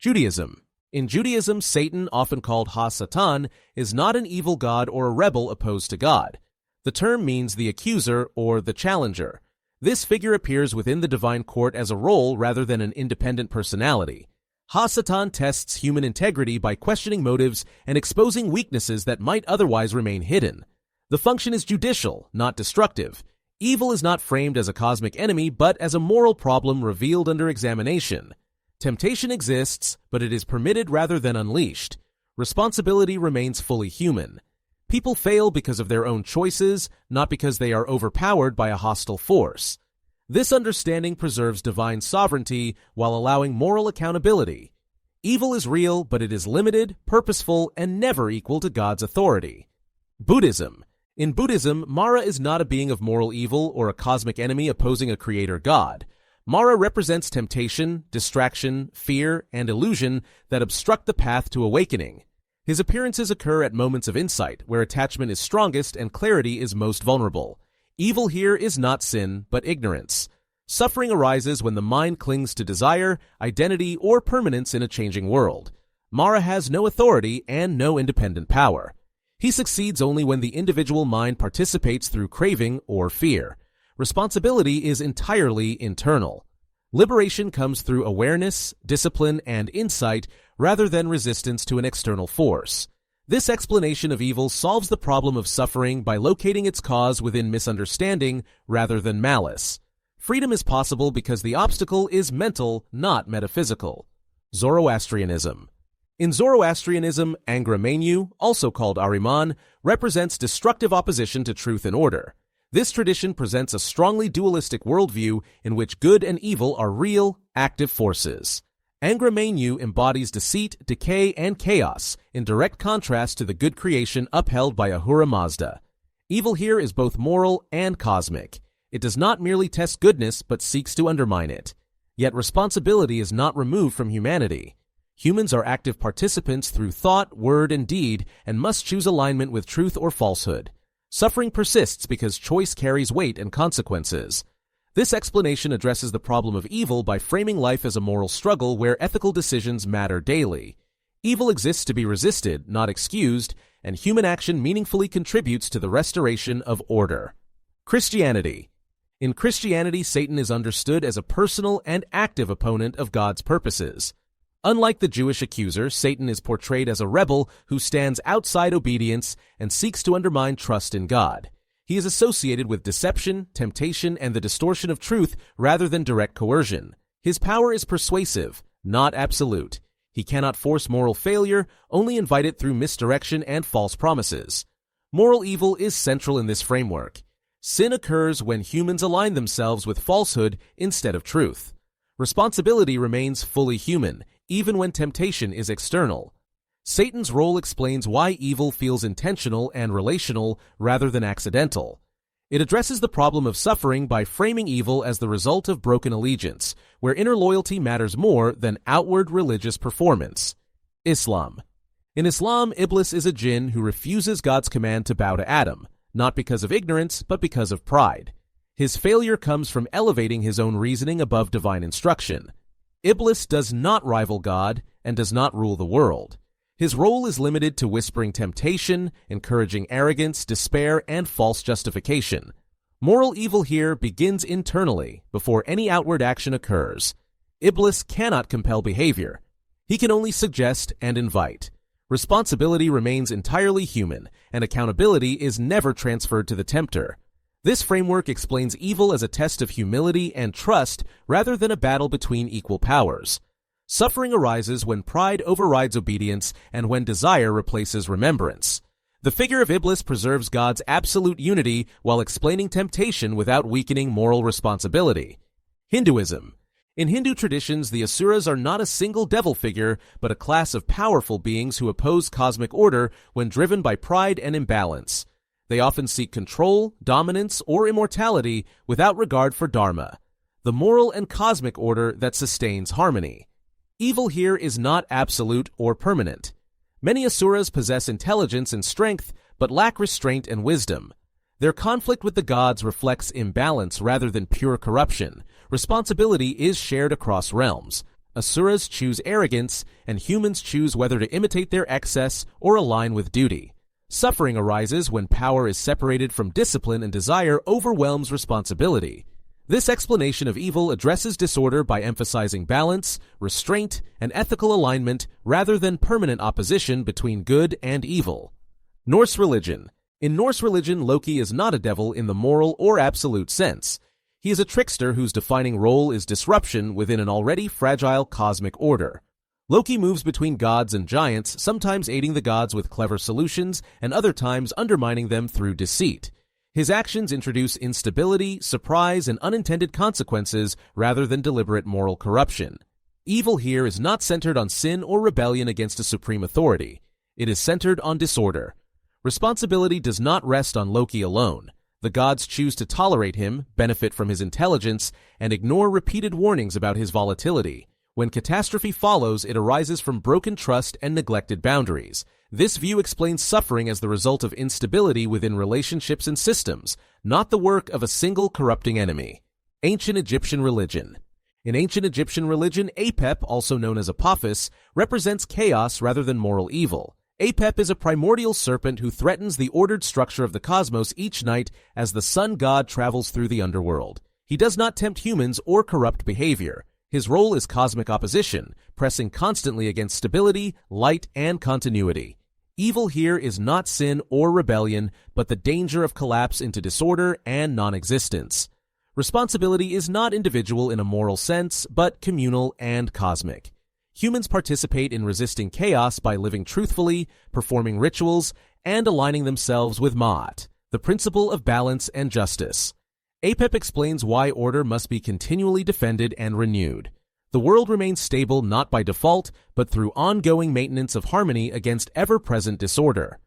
Judaism. In Judaism, Satan, often called Ha-Satan, is not an evil god or a rebel opposed to God. The term means the accuser or the challenger. This figure appears within the divine court as a role rather than an independent personality. Ha-Satan tests human integrity by questioning motives and exposing weaknesses that might otherwise remain hidden. The function is judicial, not destructive. Evil is not framed as a cosmic enemy, but as a moral problem revealed under examination. Temptation exists, but it is permitted rather than unleashed. Responsibility remains fully human. People fail because of their own choices, not because they are overpowered by a hostile force. This understanding preserves divine sovereignty while allowing moral accountability. Evil is real, but it is limited, purposeful, and never equal to God's authority. Buddhism. In Buddhism, Mara is not a being of moral evil or a cosmic enemy opposing a creator god. Mara represents temptation, distraction, fear, and illusion that obstruct the path to awakening. His appearances occur at moments of insight, where attachment is strongest and clarity is most vulnerable. Evil here is not sin, but ignorance. Suffering arises when the mind clings to desire, identity, or permanence in a changing world. Mara has no authority and no independent power. He succeeds only when the individual mind participates through craving or fear. Responsibility is entirely internal. Liberation comes through awareness, discipline, and insight rather than resistance to an external force. This explanation of evil solves the problem of suffering by locating its cause within misunderstanding rather than malice. Freedom is possible because the obstacle is mental, not metaphysical. Zoroastrianism. In Zoroastrianism, Angra Mainyu, also called Ahriman, represents destructive opposition to truth and order. This tradition presents a strongly dualistic worldview in which good and evil are real, active forces. Angra Mainyu embodies deceit, decay, and chaos, in direct contrast to the good creation upheld by Ahura Mazda. Evil here is both moral and cosmic. It does not merely test goodness, but seeks to undermine it. Yet responsibility is not removed from humanity. Humans are active participants through thought, word, and deed, and must choose alignment with truth or falsehood. Suffering persists because choice carries weight and consequences. This explanation addresses the problem of evil by framing life as a moral struggle where ethical decisions matter daily. Evil exists to be resisted, not excused, and human action meaningfully contributes to the restoration of order. Christianity. In Christianity, Satan is understood as a personal and active opponent of God's purposes. Unlike the Jewish accuser, Satan is portrayed as a rebel who stands outside obedience and seeks to undermine trust in God. He is associated with deception, temptation, and the distortion of truth rather than direct coercion. His power is persuasive, not absolute. He cannot force moral failure, only invite it through misdirection and false promises. Moral evil is central in this framework. Sin occurs when humans align themselves with falsehood instead of truth. Responsibility remains fully human, even when temptation is external. Satan's role explains why evil feels intentional and relational rather than accidental. It addresses the problem of suffering by framing evil as the result of broken allegiance, where inner loyalty matters more than outward religious performance. Islam. In Islam, Iblis is a jinn who refuses God's command to bow to Adam, not because of ignorance, but because of pride. His failure comes from elevating his own reasoning above divine instruction. Iblis does not rival God and does not rule the world. His role is limited to whispering temptation, encouraging arrogance, despair, and false justification. Moral evil here begins internally before any outward action occurs. Iblis cannot compel behavior. He can only suggest and invite. Responsibility remains entirely human, and accountability is never transferred to the tempter. This framework explains evil as a test of humility and trust rather than a battle between equal powers. Suffering arises when pride overrides obedience and when desire replaces remembrance. The figure of Iblis preserves God's absolute unity while explaining temptation without weakening moral responsibility. Hinduism. In Hindu traditions, the Asuras are not a single devil figure, but a class of powerful beings who oppose cosmic order when driven by pride and imbalance. They often seek control, dominance, or immortality without regard for dharma, the moral and cosmic order that sustains harmony. Evil here is not absolute or permanent. Many Asuras possess intelligence and strength, but lack restraint and wisdom. Their conflict with the gods reflects imbalance rather than pure corruption. Responsibility is shared across realms. asuras choose arrogance, and humans choose whether to imitate their excess or align with duty. Suffering arises when power is separated from discipline and desire overwhelms responsibility. This explanation of evil addresses disorder by emphasizing balance, restraint, and ethical alignment rather than permanent opposition between good and evil. Norse religion. In Norse religion, Loki is not a devil in the moral or absolute sense. He is a trickster whose defining role is disruption within an already fragile cosmic order. Loki moves between gods and giants, sometimes aiding the gods with clever solutions and other times undermining them through deceit. His actions introduce instability, surprise, and unintended consequences rather than deliberate moral corruption. Evil here is not centered on sin or rebellion against a supreme authority. It is centered on disorder. Responsibility does not rest on Loki alone. The gods choose to tolerate him, benefit from his intelligence, and ignore repeated warnings about his volatility. When catastrophe follows, it arises from broken trust and neglected boundaries. This view explains suffering as the result of instability within relationships and systems, not the work of a single corrupting enemy. Ancient Egyptian religion. In ancient Egyptian religion, Apep, also known as Apophis, represents chaos rather than moral evil. Apep is a primordial serpent who threatens the ordered structure of the cosmos each night as the sun god travels through the underworld. He does not tempt humans or corrupt behavior. His role is cosmic opposition, pressing constantly against stability, light, and continuity. Evil here is not sin or rebellion, but the danger of collapse into disorder and non-existence. Responsibility is not individual in a moral sense, but communal and cosmic. Humans participate in resisting chaos by living truthfully, performing rituals, and aligning themselves with Ma'at, the principle of balance and justice. Apep explains why order must be continually defended and renewed. The world remains stable not by default, but through ongoing maintenance of harmony against ever-present disorder.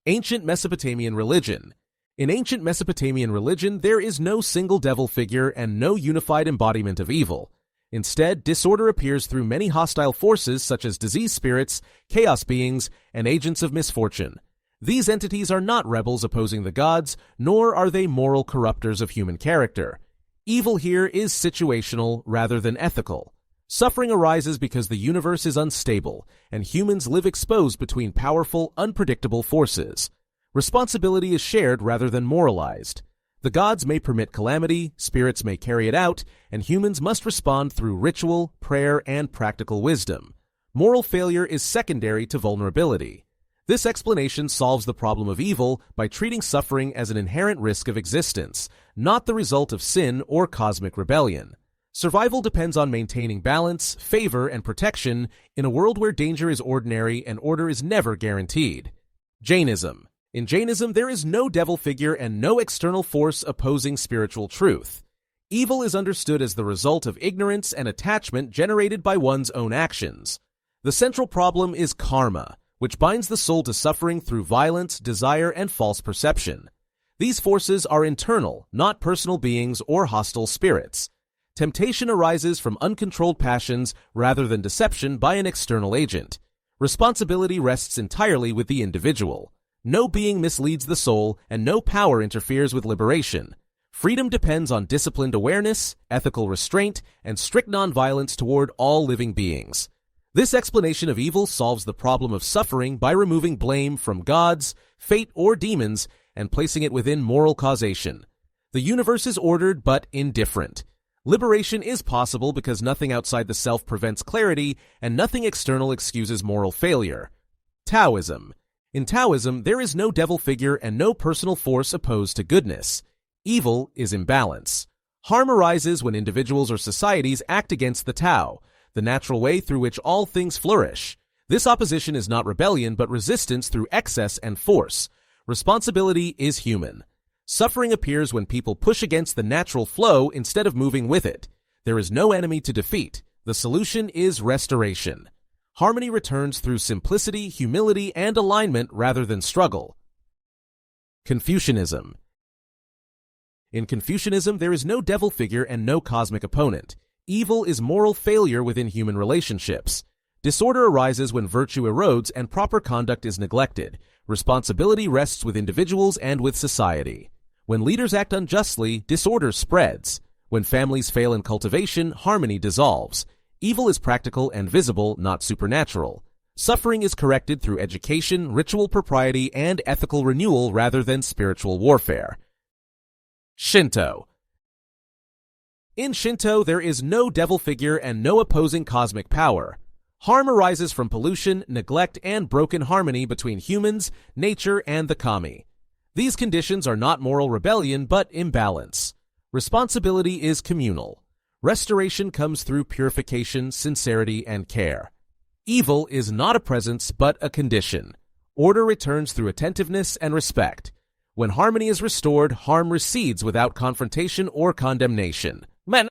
Ancient Mesopotamian religion. In ancient Mesopotamian religion, there is no single devil figure and no unified embodiment of evil. Instead, disorder appears through many hostile forces such as disease spirits, chaos beings, and agents of misfortune. These entities are not rebels opposing the gods, nor are they moral corruptors of human character. Evil here is situational rather than ethical. Suffering arises because the universe is unstable, and humans live exposed between powerful, unpredictable forces. Responsibility is shared rather than moralized. The gods may permit calamity, spirits may carry it out, and humans must respond through ritual, prayer, and practical wisdom. Moral failure is secondary to vulnerability. This explanation solves the problem of evil by treating suffering as an inherent risk of existence, not the result of sin or cosmic rebellion. Survival depends on maintaining balance, favor, and protection in a world where danger is ordinary and order is never guaranteed. Jainism. In Jainism, there is no devil figure and no external force opposing spiritual truth. Evil is understood as the result of ignorance and attachment generated by one's own actions. The central problem is karma, which binds the soul to suffering through violence, desire, and false perception. These forces are internal, not personal beings or hostile spirits. Temptation arises from uncontrolled passions rather than deception by an external agent. Responsibility rests entirely with the individual. No being misleads the soul, and no power interferes with liberation. Freedom depends on disciplined awareness, ethical restraint, and strict nonviolence toward all living beings. This explanation of evil solves the problem of suffering by removing blame from gods, fate, or demons and placing it within moral causation. The universe is ordered but indifferent. Liberation is possible because nothing outside the self prevents clarity and nothing external excuses moral failure. Taoism. In Taoism, there is no devil figure and no personal force opposed to goodness. Evil is imbalance. Harm arises when individuals or societies act against the Tao, the natural way through which all things flourish. This opposition is not rebellion, but resistance through excess and force. Responsibility is human. Suffering appears when people push against the natural flow instead of moving with it. There is no enemy to defeat. The solution is restoration. Harmony returns through simplicity, humility, and alignment rather than struggle. Confucianism. In Confucianism, there is no devil figure and no cosmic opponent. Evil is moral failure within human relationships. Disorder arises when virtue erodes and proper conduct is neglected. Responsibility rests with individuals and with society. When leaders act unjustly, disorder spreads. When families fail in cultivation, harmony dissolves. Evil is practical and visible, not supernatural. Suffering is corrected through education, ritual propriety, and ethical renewal rather than spiritual warfare. Shinto. In Shinto, there is no devil figure and no opposing cosmic power. Harm arises from pollution, neglect, and broken harmony between humans, nature, and the kami. These conditions are not moral rebellion, but imbalance. Responsibility is communal. Restoration comes through purification, sincerity, and care. Evil is not a presence, but a condition. Order returns through attentiveness and respect. When harmony is restored, harm recedes without confrontation or condemnation.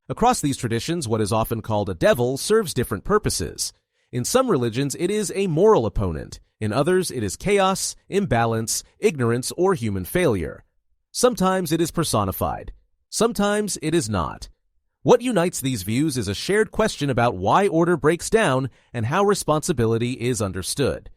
Across these traditions, what is often called a devil serves different purposes. In some religions, it is a moral opponent. In others, it is chaos, imbalance, ignorance, or human failure. Sometimes it is personified. Sometimes it is not. What unites these views is a shared question about why order breaks down and how responsibility is understood.